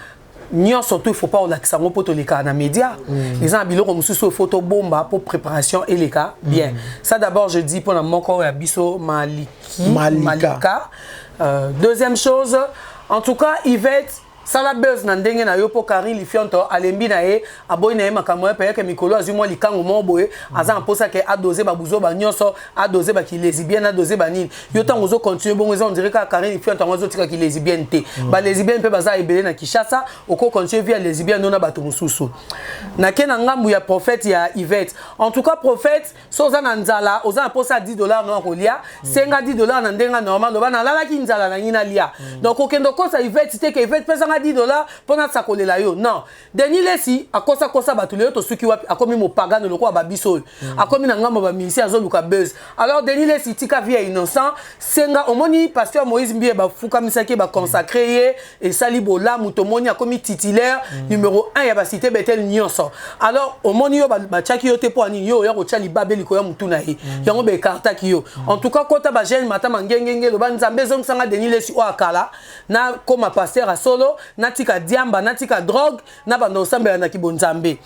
Speaker 1: nyonso tout il faut pas on lakisa ngo poto leka na média les gens biloko mususu photo bomba pour préparation et les cas bien ça d'abord je dis pour la moko ya biso Malika deuxième chose en tout cas Yvette ça la buzz na ndenge na yo po Karine Lifionto alembi na ye aboyi na ye makambo pe ke mikolo azimo likango mo boye aza mposa ke adoser ba buzo ba nyonso adoser ba ki lesbienne adoser ba nini yo tango zo continuer bongo on dirait que Karine Lifionto ngozo tika ki lesbienne te ba lesbienne pe baza ebele na Kinshasa oko continuer via lesbienne nona bato mususu na kena ngambu ya prophète ya Yvette en tout cas prophète so za na nzala oza mposa $10 no kolia senga $10 na ndenga normal do bana lala ki nzala na ngina lia donc okendo kosa Yvette te ke Yvette pesa $10 pour na sakolela yo non Denis Lessy akosa batule yo to suki wapi akomi mo pagano lokwa babiso akomi na ngamba ba ministère azoluka buzz alors Denis Lessy tika vie innocent senga omoni pasteur Moïse Mbie ba fuka misaki ba consacré et sali bola mutomoni akomi titulaire numéro 1 ya ba cité Betel nyonso alors omoni yo ba chaki yo te po ani yo ko chali babeli ko ya mutuna hi yango be karta ki yo en tout cas kota ba jeune matama ngengenge lo ba nzambe sanga Denis Lessy o akala na koma pasteur a solo natika diamba natika drogue na bando sambela na kibonzambe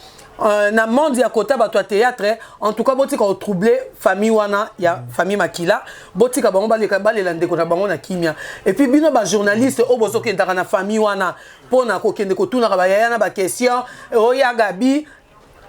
Speaker 1: na monde ya kota bato théâtre en tout cas botika o troubler famille wana ya famille Makila botika bango balela ndeko na bango na kimia et puis bino ba journaliste o bozo ke ndaka na famille wana pona ko kende ko tuna ba yaya na ba question o ya Gabi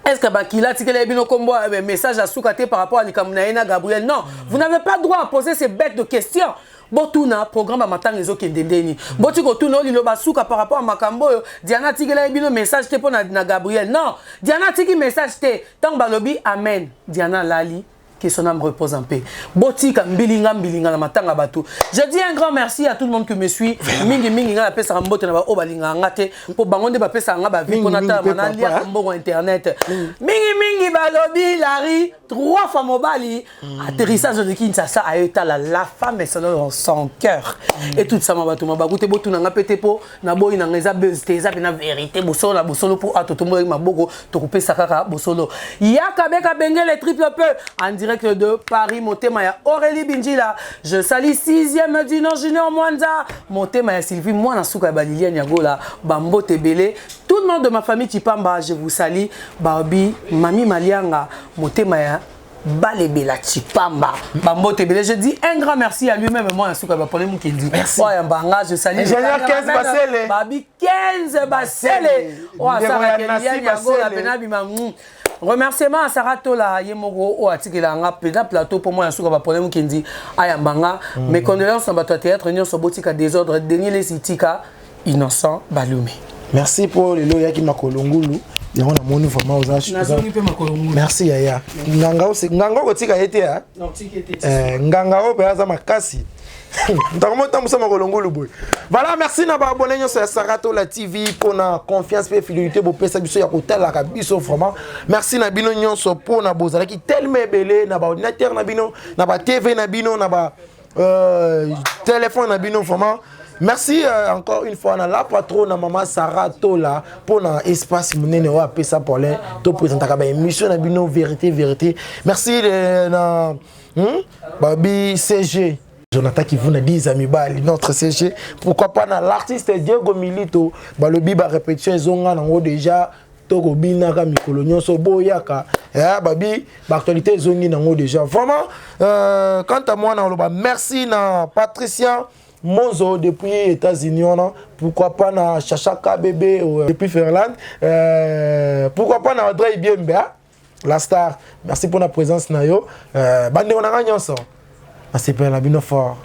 Speaker 1: est-ce que Bakila tikele bino kombo message à Soukate par rapport à Nikamuna Gabriel non vous n'avez pas droit à poser ces bêtes de questions botuna programme matang ezo kendendeni botiko tuna olilo basuka par rapport à makambo Diana tikela bino message te pona na Gabriel non Diana tiki message te tant balobi amen Diana lali que son âme repose en paix. Botika mbilinga na matanga bato. Je dis un grand merci à tout le monde qui me suit. Mingi nga pesa mbote na ba obalinga ngate pour bangonde ba pesa nga ba vi konata manali ya mbo internet. Mingi balobi Larry 3 fois mobali atterrissage de Kinshasa a été la femme est dans son cœur et tout ça mabato mabakute botuna nga pete po na boyi na ngeza buzz te za na vérité bosolo pour atotomo maboko to kopesa kaka bosolo. Yaka beka bengele triple peu en direct de Paris, Motema ya Aurélie Bindila. Je salue 6e du nom Junior Mwanza. Motema ya Sylvie, moi na souka Balilia Nyagola, Bambo Tebele. Tout le monde de ma famille Chipamba, je vous salue. Barbie, Mami Malianga, Motema ya Balebela Chipamba. Bambo Tebele. Je dis un grand merci à lui-même et moi na souka Bapole Mukindi.
Speaker 2: Merci.
Speaker 1: Je salue.
Speaker 2: Ingénieur 15 Basele.
Speaker 1: Barbie 15 Basele. Oh, Sarah Kelia Nyagola, Benabi Mamou. Remerciement à Sarah Tola, Yemoro, ou à Tikelanga, plateau pour moi, un souk à problème qui dit Ayambanga. Mes condoléances à votre théâtre, nous sommes botika désordre, Denis Lessitika, innocent, Baloumé.
Speaker 2: Merci pour les loyaux qui m'a colongulu. Merci Yaya. Nganga ko tika été hein. Non tika été. Nganga o pe aza makasi. Voilà, merci na ba abonné sur Sarato la TV pour na confiance et fidélité pour pesa biso ya hotel la biso vraiment. Merci na bino nyonso pour na bozala ki tellement belé na ba ordinateur na bino, na ba TV na bino, na ba téléphone na bino vraiment. Merci encore une fois na la patron na maman Sarato là pour na espace munene wa pesa pour les to présenter ka ba émission na bino vérité. Merci na Babi CG Jonathan qui vous a dit amis bali notre CG pourquoi pas na l'artiste Diego Milito balobi ba répétition zonga nango déjà toko binaka mikolo nyonso boyaka babi actualité zongi nango déjà vraiment quant à moi na merci na Patricia Monzo depuis États-Unis, pourquoi pas na Chacha KBB depuis Fairland, pourquoi pas na Audrey Biemba, la star. Merci pour la présence na yo. Bande on a gagné ça. C'est pas la bino fort.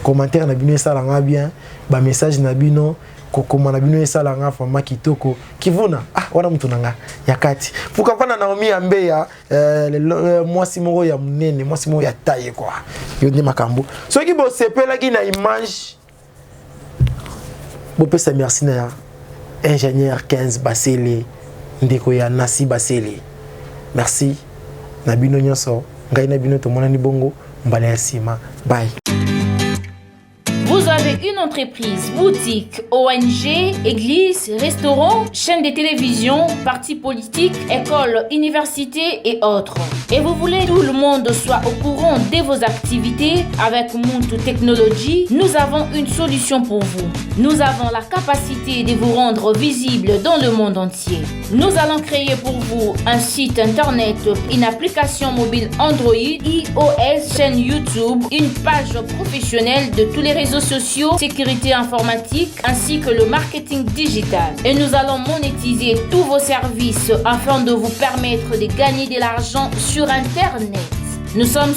Speaker 2: Commentaire na bino ça langa bien, ba message na bino kokoma na bino ça langa format kitoko. Kivuna wana mtu nanga yakati. Pourquoi pas na Naomi Ambeya moi simoro ya munene, moi simoro ya taille quoi. Yo ndi makambo. So ki bo sepela ki na image. Bo pesa merci na ingénieur 15 Basele ndeko ya Nasi Basele. Merci. Na bino nyonso, ngai na bino to monani bongo, mbala ya sima. Bye.
Speaker 5: Vous avez une entreprise, boutique, ONG, église, restaurant, chaîne de télévision, parti politique, école, université et autres. Et vous voulez que tout le monde soit au courant de vos activités avec Muntu Technology, nous avons une solution pour vous. Nous avons la capacité de vous rendre visible dans le monde entier. Nous allons créer pour vous un site internet, une application mobile Android, iOS, chaîne YouTube, une page professionnelle de tous les réseaux sociaux, sécurité informatique ainsi que le marketing digital. Et nous allons monétiser tous vos services afin de vous permettre de gagner de l'argent sur Internet. Nous sommes